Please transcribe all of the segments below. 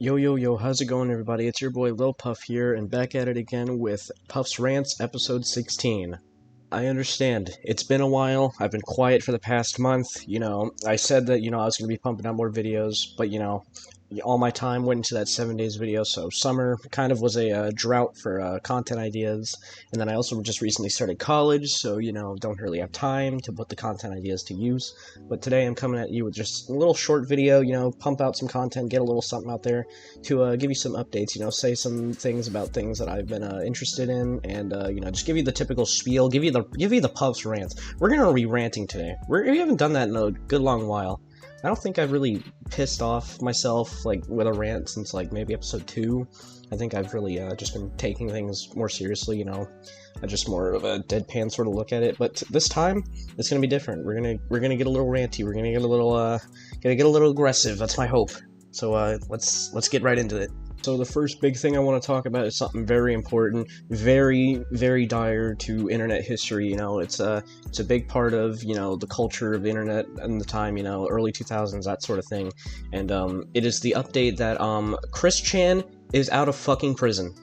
Yo, yo, yo, how's it going, everybody? It's your boy Lil Puff here, and back at it again with Puff's Rants, episode 16. I understand. It's been a while. I've been quiet for the past month. I said that, I was going to be pumping out more videos, but, all my time went into that 7 days video, so summer kind of was a drought for content ideas, and then I also just recently started college, so, don't really have time to put the content ideas to use, but today I'm coming at you with just a little short video, pump out some content, get a little something out there to give you some updates, say some things about things that I've been interested in, and, just give you the typical spiel, give you the Puff's rants. We're gonna be ranting today. We haven't done that in a good long while. I don't think I've really pissed off myself, with a rant since, maybe episode 2. I think I've really, just been taking things more seriously, just more of a deadpan sort of look at it, but this time, it's gonna be different. We're gonna get a little ranty, we're gonna get a little aggressive, that's my hope. So, let's get right into it. So the first big thing I want to talk about is something very important, very, very dire to internet history. It's a big part of, the culture of the internet and the time, early 2000s, that sort of thing. And it is the update that Christian is out of fucking prison.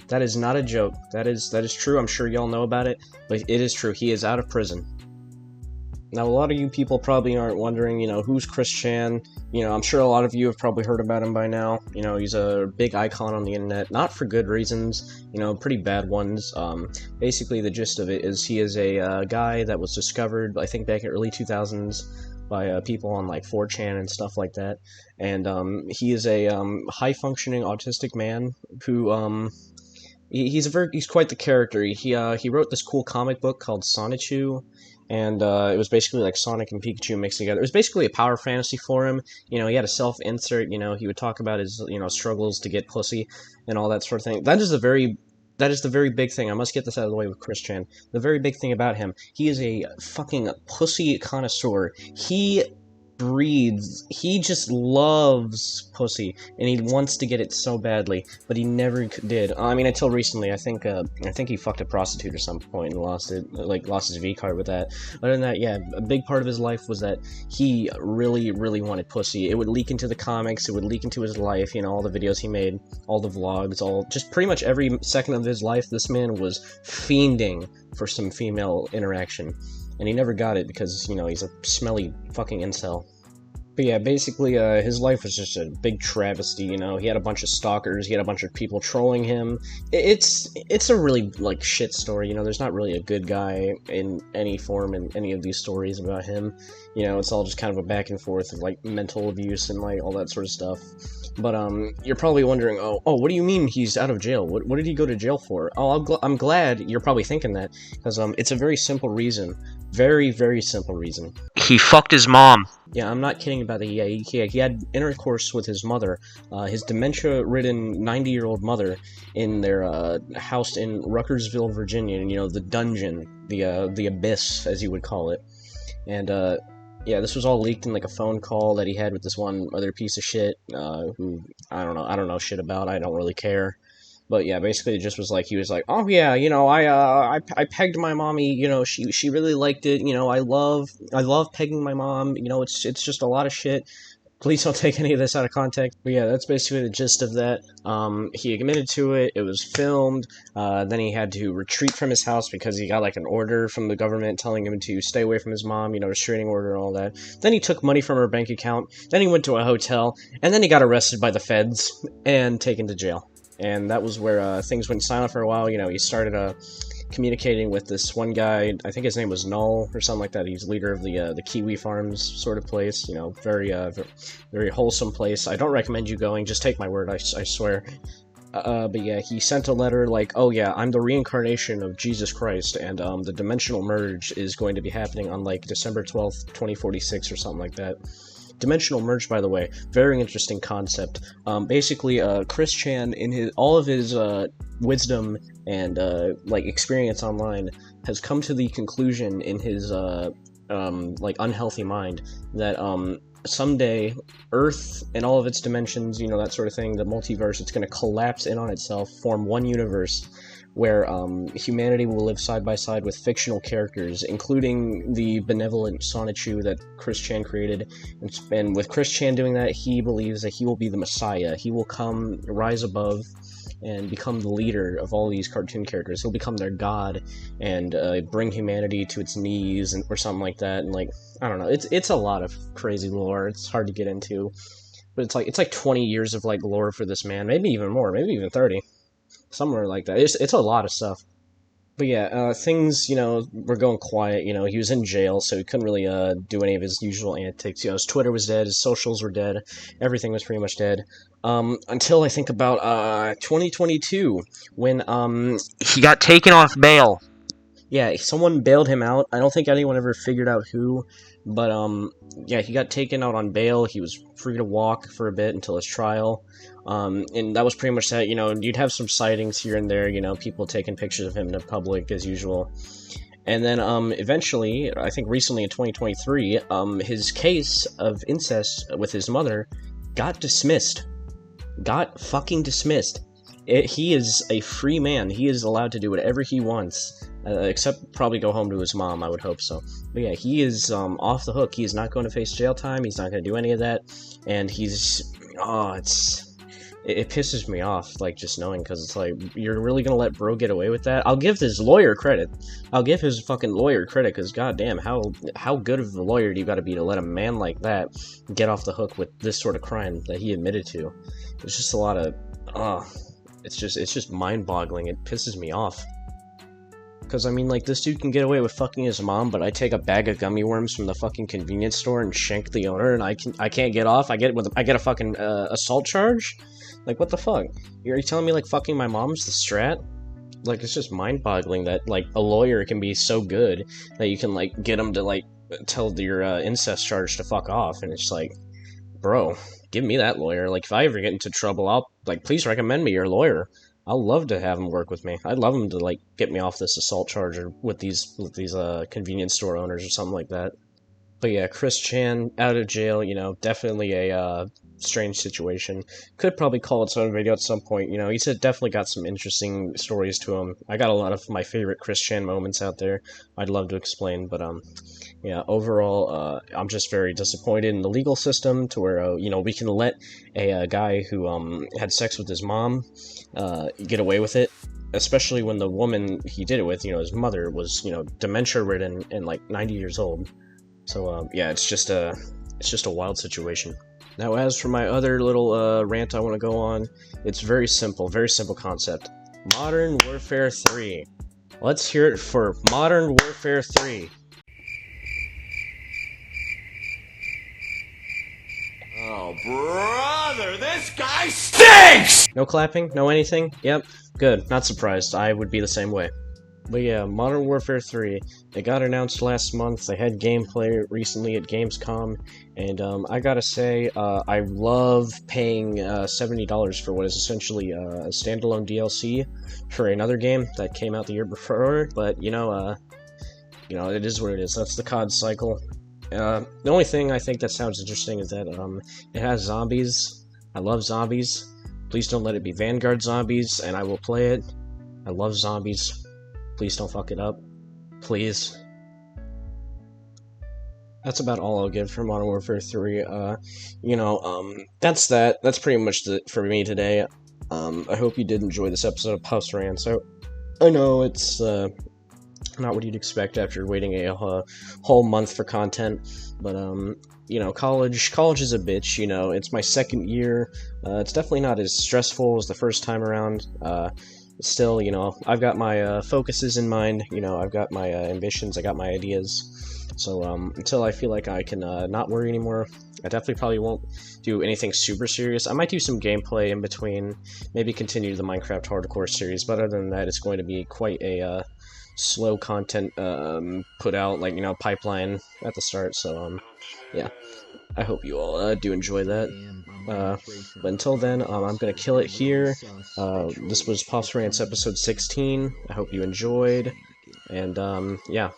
That is not a joke. That is true. I'm sure y'all know about it, but it is true. He is out of prison. Now, a lot of you people probably aren't wondering, who's Christian. I'm sure a lot of you have probably heard about him by now. He's a big icon on the internet, not for good reasons, pretty bad ones. Basically, the gist of it is he is a guy that was discovered, I think, back in early 2000s by people on, 4chan and stuff like that. And he is a high-functioning autistic man who, he's quite the character. He wrote this cool comic book called Sonichu, and it was basically like Sonic and Pikachu mixed together. It was basically a power fantasy for him. He had a self-insert, he would talk about his, struggles to get pussy and all that sort of thing. That is the very big thing. I must get this out of the way with Christian. The very big thing about him, he is a fucking pussy connoisseur. He just loves pussy, and he wants to get it so badly, but he never did. I mean, until recently. I think he fucked a prostitute at some point and lost his V card with that. Other than that, yeah, a big part of his life was that he really, really wanted pussy. It would leak into the comics, it would leak into his life, all the videos he made, all the vlogs, just pretty much every second of his life, this man was fiending for some female interaction. And he never got it because, he's a smelly fucking incel. But yeah, basically, his life was just a big travesty, he had a bunch of stalkers, he had a bunch of people trolling him. It's a really, shit story, there's not really a good guy in any form in any of these stories about him. It's all just kind of a back and forth of, mental abuse and, all that sort of stuff. But, you're probably wondering, oh, what do you mean he's out of jail? What did he go to jail for? Oh, I'm glad you're probably thinking that, because, it's a very simple reason. Very, very simple reason. He fucked his mom. Yeah, I'm not kidding about it. Yeah, he had intercourse with his mother, his dementia-ridden 90-year-old mother, in their house in Ruckersville, Virginia, and, the dungeon, the abyss, as you would call it. And, yeah, this was all leaked in, a phone call that he had with this one other piece of shit, who, I don't know shit about, I don't really care. But yeah, basically it just was he was like, oh yeah, I pegged my mommy, she really liked it, I love pegging my mom, it's just a lot of shit. Please don't take any of this out of context. But yeah, that's basically the gist of that. He admitted to it, it was filmed, then he had to retreat from his house because he got an order from the government telling him to stay away from his mom, restraining order and all that. Then he took money from her bank account, then he went to a hotel, and then he got arrested by the feds and taken to jail. And that was where things went silent for a while. He started communicating with this one guy. I think his name was Null or something like that. He's leader of the Kiwi Farms sort of place. Very very wholesome place. I don't recommend you going. Just take my word. I swear. But yeah, he sent a letter oh yeah, I'm the reincarnation of Jesus Christ, and the dimensional merge is going to be happening on December 12th, 2046 or something like that. Dimensional merge, by the way, very interesting concept. Basically, Christian, in all of his wisdom and experience online, has come to the conclusion in his unhealthy mind that someday Earth and all of its dimensions, that sort of thing, the multiverse, it's going to collapse in on itself, form one universe, where humanity will live side by side with fictional characters, including the benevolent Sonichu that Chris Chan created. And with Chris Chan doing that, he believes that he will be the Messiah. He will rise above and become the leader of all these cartoon characters. He'll become their god and bring humanity to its knees, or something like that. And like, I don't know, it's a lot of crazy lore. It's hard to get into, but it's like 20 years of like lore for this man, maybe even more, maybe even 30, somewhere like that. It's a lot of stuff. But yeah, things, were going quiet. He was in jail, so he couldn't really do any of his usual antics. His Twitter was dead, his socials were dead, everything was pretty much dead. Until I think about 2022, when he got taken off bail. Yeah, someone bailed him out. I don't think anyone ever figured out who, but yeah, he got taken out on bail. He was free to walk for a bit until his trial. And that was pretty much that. You'd have some sightings here and there, people taking pictures of him in public as usual. And then eventually, I think recently in 2023, his case of incest with his mother got dismissed. Got fucking dismissed. He is a free man. He is allowed to do whatever he wants. Except probably go home to his mom, I would hope so. But yeah, he is off the hook. He is not going to face jail time. He's not going to do any of that. And he's... It pisses me off, like, just knowing, because it's like, you're really going to let bro get away with that? I'll give his lawyer credit. I'll give his fucking lawyer credit, because goddamn, how good of a lawyer do you gotta be to let a man like that get off the hook with this sort of crime that he admitted to? It's just a lot of... It's just mind-boggling. It pisses me off. Because, I mean, like, this dude can get away with fucking his mom, but I take a bag of gummy worms from the fucking convenience store and shank the owner, and I can't get off? I get a fucking assault charge? Like, what the fuck? Are you telling me, like, fucking my mom's the strat? Like, it's just mind-boggling that, like, a lawyer can be so good that you can, like, get him to, like, tell your incest charge to fuck off, and it's like, bro, give me that lawyer. Like, if I ever get into trouble, I'll, like, please recommend me your lawyer. I'll love to have him work with me. I'd love him to, like, get me off this assault charge or with these convenience store owners or something like that. But yeah, Chris Chan, out of jail, definitely a strange situation. Could probably call its own video at some point. He's definitely got some interesting stories to him. I got a lot of my favorite Chris Chan moments out there I'd love to explain, but yeah, overall, I'm just very disappointed in the legal system to where, we can let a guy who had sex with his mom get away with it, especially when the woman he did it with, his mother, was, dementia-ridden and, like, 90 years old. So, yeah, it's just a wild situation. Now, as for my other little rant I want to go on, it's very simple concept. Modern Warfare 3. Let's hear it for Modern Warfare 3. Oh, brother, this guy stinks! No clapping? No anything? Yep. Good. Not surprised. I would be the same way. But yeah, Modern Warfare 3, it got announced last month. They had gameplay recently at Gamescom, and I gotta say, I love paying $70 for what is essentially a standalone DLC for another game that came out the year before, but, it is what it is. That's the COD cycle. The only thing I think that sounds interesting is that, it has zombies. I love zombies. Please don't let it be Vanguard zombies, and I will play it. I love zombies. Please don't fuck it up. Please. That's about all I'll give for Modern Warfare 3. That's that. That's pretty much it for me today. I hope you did enjoy this episode of Puffs Rants. I know it's, not what you'd expect after waiting a whole month for content, but, college is a bitch, it's my second year. It's definitely not as stressful as the first time around. Still, I've got my focuses in mind, I've got my ambitions, I got my ideas, so until I feel like I can not worry anymore, I definitely probably won't do anything super serious. I might do some gameplay in between, maybe continue the Minecraft Hardcore series, but other than that, it's going to be quite a slow content put out, like, pipeline at the start, so, yeah. I hope you all do enjoy that. But until then, I'm gonna kill it here. This was Puffs Rants episode 16. I hope you enjoyed. And, yeah.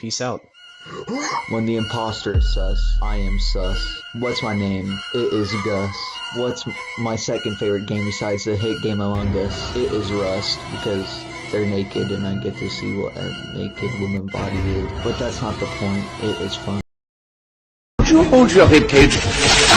Peace out. When the imposter is sus, I am sus. What's my name? It is Gus. What's my second favorite game besides the hit game Among Us? It is Rust, because they're naked and I get to see what a naked woman body is. But that's not the point. It is fun. Would you hold your ribcage?